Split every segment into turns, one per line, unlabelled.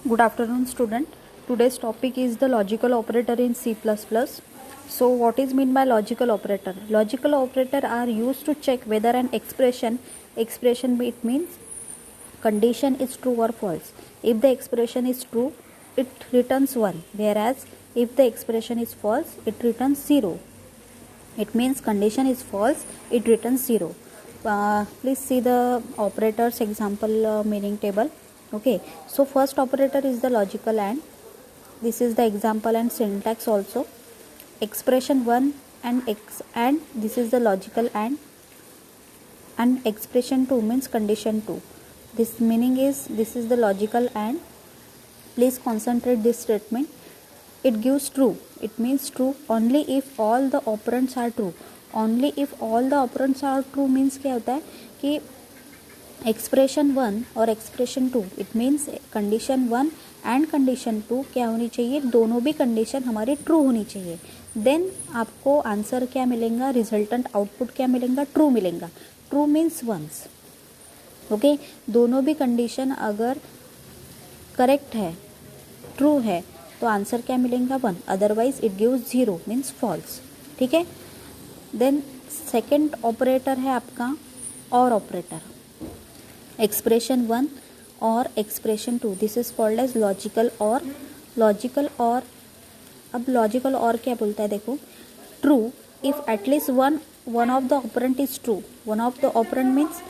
Good afternoon, student. Today's topic is the logical operator in C++. So, what is mean by logical operator? Logical operator are used to check whether an expression it means condition is true or false. If the expression is true, it returns 1, whereas if the expression is false, it returns 0. It means condition is false, it returns 0. Please see the operators example meaning table. Okay, so first operator is the logical AND. This is the example and syntax also. Expression 1 and x and this is the logical AND, and expression 2 means condition 2. This meaning is this is the logical AND. Please concentrate this statement. It gives true. It means true only if all the operands are true. Only if all the operands are true means क्या होता है कि expression 1 और expression 2 it means condition 1 and condition 2 क्या होनी चाहिए, दोनों भी कंडीशन हमारी ट्रू होनी चाहिए. देन आपको आंसर क्या मिलेगा, रिजल्टेंट आउटपुट क्या मिलेगा, ट्रू मिलेगा. True means ones. ओके, दोनों भी कंडीशन अगर करेक्ट है, ट्रू है, तो आंसर क्या मिलेगा 1, otherwise it gives 0 means false. ठीक है. देन सेकेंड ऑपरेटर है आपका और ऑपरेटर. एक्सप्रेशन 1 और expression 2 this is called as logical or. Logical or, अब लॉजिकल और क्या बोलता है देखो, true if at least one of the operand is true. One of the operand means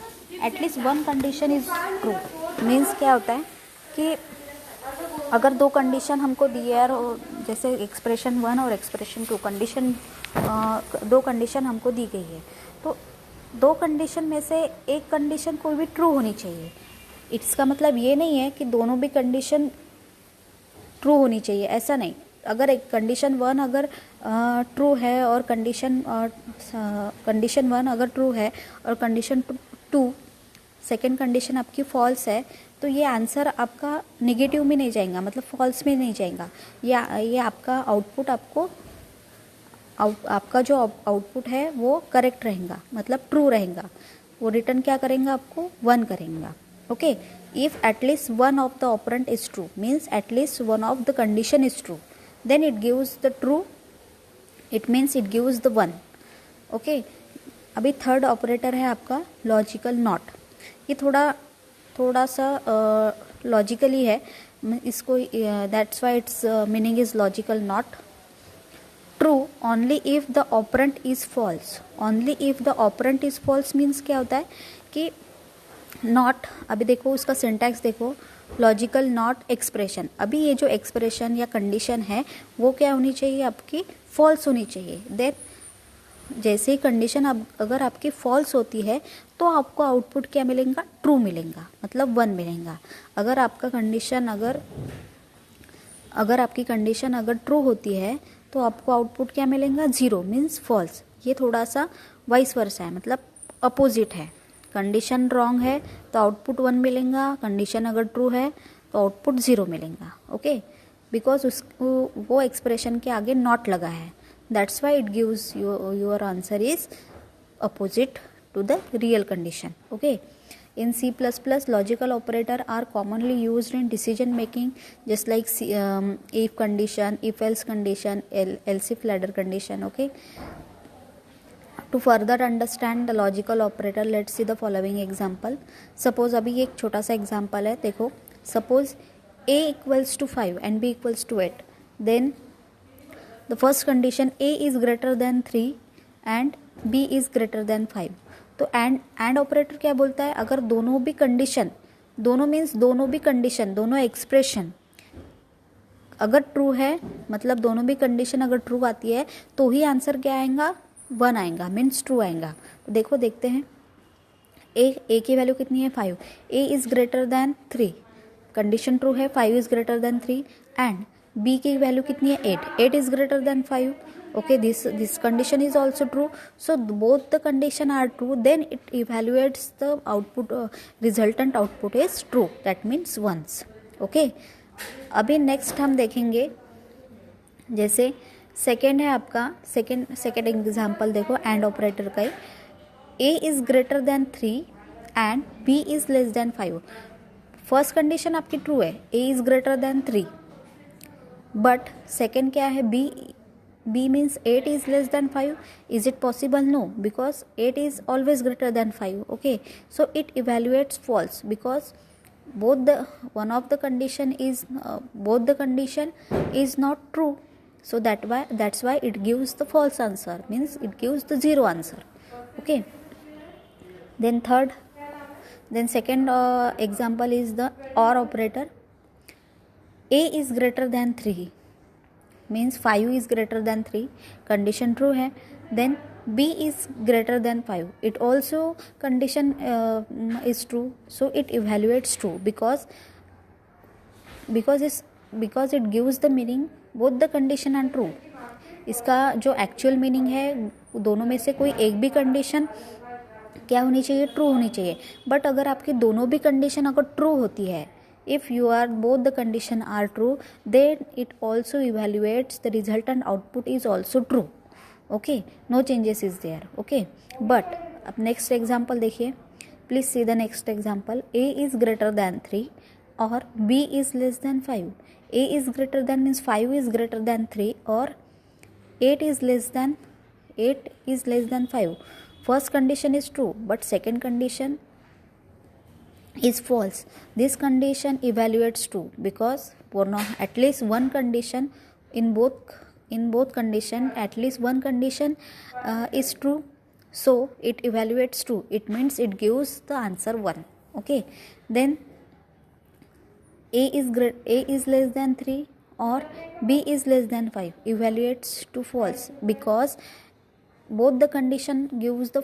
at least one condition is true. Means क्या होता है कि अगर दो कंडीशन हमको दी है, और जैसे एक्सप्रेशन 1 और एक्सप्रेशन 2 कंडीशन, दो कंडीशन हमको दी गई है, तो दो कंडीशन में से एक कंडीशन कोई भी ट्रू होनी चाहिए. इसका मतलब ये नहीं है कि दोनों भी कंडीशन ट्रू होनी चाहिए, ऐसा नहीं. अगर एक कंडीशन 1 अगर ट्रू है और कंडीशन 1 अगर ट्रू है और कंडीशन 2 सेकेंड कंडीशन आपकी फॉल्स है, तो ये आंसर आपका नेगेटिव में नहीं जाएगा, मतलब फॉल्स में नहीं जाएगा. ये आपका आउटपुट आपका जो आउटपुट है वो करेक्ट रहेगा, मतलब ट्रू रहेगा. वो रिटर्न क्या करेंगे, आपको 1 करेंगे. Okay, if at least one of the operand is true means at least one of the condition is true, then it gives the true. It means it gives the 1. Okay, अभी third operator है आपका logical not. ये थोड़ा सा logically है इसको, that's why its meaning is logical not. True only if the operand is false. Only if the operand is false means क्या होता है कि नॉट, अभी देखो उसका सिंटैक्स देखो, लॉजिकल नॉट एक्सप्रेशन. अभी ये जो एक्सप्रेशन या कंडीशन है वो क्या होनी चाहिए, आपकी फॉल्स होनी चाहिए. देन जैसे ही कंडीशन अगर आपकी फॉल्स होती है तो आपको आउटपुट क्या मिलेगा, ट्रू मिलेगा, मतलब 1 मिलेगा. अगर आपका कंडीशन अगर आपकी कंडीशन अगर ट्रू होती है तो आपको आउटपुट क्या मिलेगा, 0 मीन्स फॉल्स. ये थोड़ा सा वाइस वर्सा है, मतलब अपोजिट है. कंडीशन रॉन्ग है तो आउटपुट 1 मिलेगा, कंडीशन अगर ट्रू है तो आउटपुट 0 मिलेगा. ओके, बिकॉज वो एक्सप्रेशन के आगे नॉट लगा है. That's why it gives your answer is opposite to the real condition. Okay, in C++ logical operator are commonly used in decision making, just like if condition, if else condition, else if ladder condition. Okay, to further understand the logical operator, let's see the following example. Suppose अभी एक छोटा सा example है, देखो. Suppose a equals to 5 and b equals to 8, then the first condition a is greater than 3 and b is greater than 5. तो and operator क्या बोलता है, अगर दोनों भी कंडीशन, दोनों मीन्स दोनों भी कंडीशन, दोनों एक्सप्रेशन अगर ट्रू है, मतलब दोनों भी कंडीशन अगर ट्रू आती है तो ही आंसर क्या आएगा, 1 आएगा, मीन्स ट्रू आएगा. तो देखो देखते हैं, ए की वैल्यू कितनी है, 5. A is greater than 3, condition true है, 5 is greater than 3. And b की वैल्यू कितनी है, 8 is greater than 5. Okay, this condition is also true. So both the condition are true, then it evaluates the output, resultant output is true, that means ones. Okay, अभी next हम देखेंगे, जैसे second है आपका, second example देखो and operator का. A is greater than 3 and b is less than 5. First condition आपकी true है, a is greater than 3, but second क्या है, b means 8 is less than 5. Is it possible? No, because 8 is always greater than 5. Okay, so it evaluates false because both the condition is not true. So that's why it gives the false answer, means it gives the zero answer. Okay, then second example is the or operator. A is greater than 3 means 5 is greater than 3, condition true है. Then b is greater than 5, it also condition is true, so it evaluates true because it gives the meaning both the condition and true. इसका जो actual meaning है, दोनों में से कोई एक भी कंडीशन क्या होनी चाहिए, ट्रू होनी चाहिए. बट अगर आपकी दोनों भी कंडीशन अगर ट्रू होती है, if you are both the condition are true, then it also evaluates the resultant output is also true. Okay, no changes is there. Okay, but अब next example देखिए, please see the next example. A is greater than 3 or b is less than 5. A is greater than means 5 is greater than 3 or 8 is less than 5. First condition is true, but second condition is false. This condition evaluates true because at least one condition in both condition, at least one condition is true, so it evaluates true. It means it gives the answer 1. Okay, then a is less than 3 or b is less than 5 evaluates to false because both the condition gives the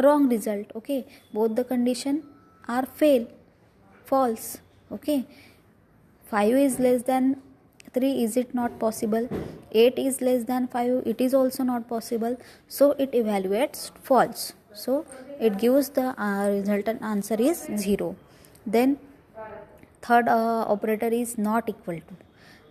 wrong result. Okay, both the condition are false. Okay, 5 is less than 3, is it not possible? 8 is less than 5, it is also not possible, so it evaluates false, so it gives the resultant answer is 0. Then third operator is not equal to.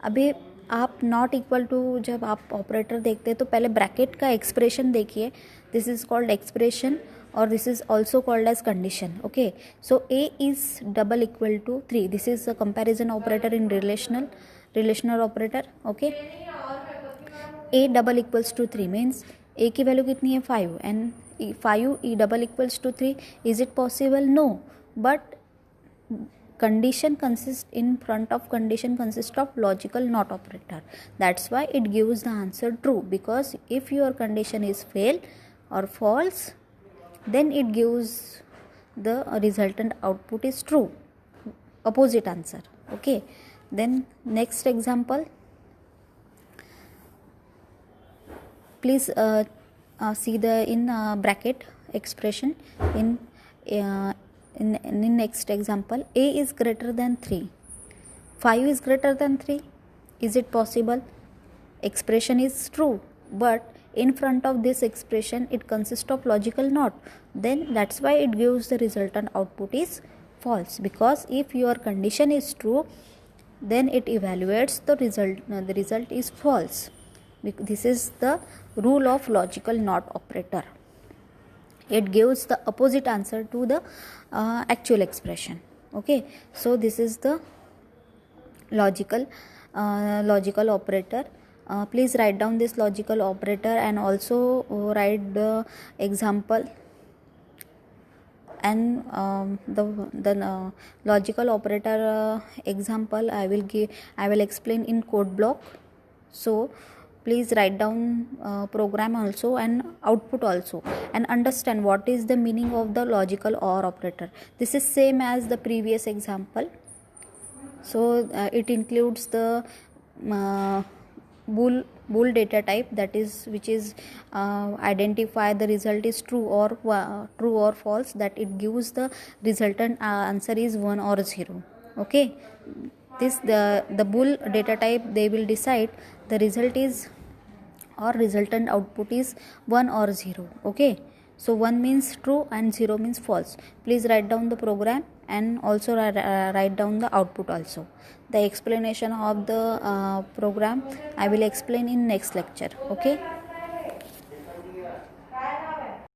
अभी आप not equal to जब आप operator देखते हैं तो पहले bracket का expression देखिए, दिस इज कॉल्ड एक्सप्रेशन और this is also called as condition. Okay, so a is double equal to 3, this is a comparison operator in relational operator. Okay, a double equals to 3 means a की value कितनी है 5 and 5 e double equals to 3. Is it possible? No, but condition consists of logical not operator, that's why it gives the answer true, because if your condition is fail or false, then it gives the resultant output is true, opposite answer. Okay, then next example, please see the in bracket expression in next example. A is greater than 3, 5 is greater than 3, is it possible? Expression is true, but in front of this expression it consists of logical not, then that's why it gives the resultant output is false, because if your condition is true, then it evaluates the result is false. This is the rule of logical not operator, it gives the opposite answer to the actual expression. Okay, so this is the logical operator. Please write down this logical operator and also write the example, and the logical operator example I will explain in code block. So please write down program also and output also, and understand what is the meaning of the logical or operator. This is same as the previous example, so it includes the bool data type, that is which is identify the result is true or false, that it gives the resultant answer is 1 or 0. Okay, this the bool data type, they will decide the result is or resultant output is 1 or 0. Okay, so 1 means true and 0 means false. Please write down the program and also write down the output also. The explanation of the program I will explain in next lecture. Okay.